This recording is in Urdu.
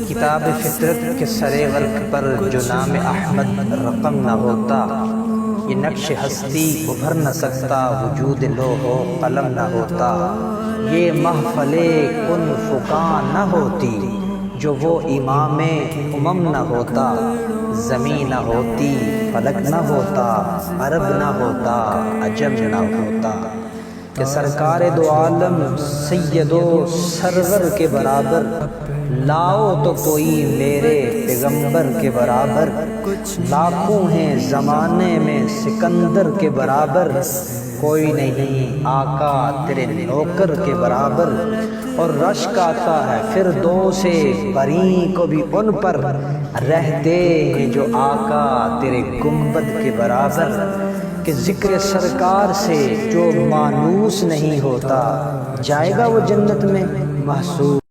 کتاب فطرت کے سر ورق پر جو نام احمد رقم نہ ہوتا، یہ نقش ہستی ابھر نہ سکتا، وجود لوح و قلم نہ ہوتا۔ یہ محفل کن فکاں نہ ہوتی، جو وہ امام امم نہ ہوتا۔ زمین نہ ہوتی، فلک نہ ہوتا، عرب نہ ہوتا، عجم نہ ہوتا۔ کہ سرکار دو عالم سید و سرور کے برابر، لاؤ تو کوئی میرے پیغمبر کے برابر۔ لاکھوں ہیں زمانے میں سکندر کے برابر، کوئی نہیں آقا تیرے نوکر کے برابر۔ اور رشک آتا ہے فردوس بری کو بھی ان پر، رہتے ہیں جو آقا تیرے گنبد کے برابر۔ کہ ذکر سرکار سے جو مانوس نہیں ہوتا، جائے گا وہ جنت میں محسوس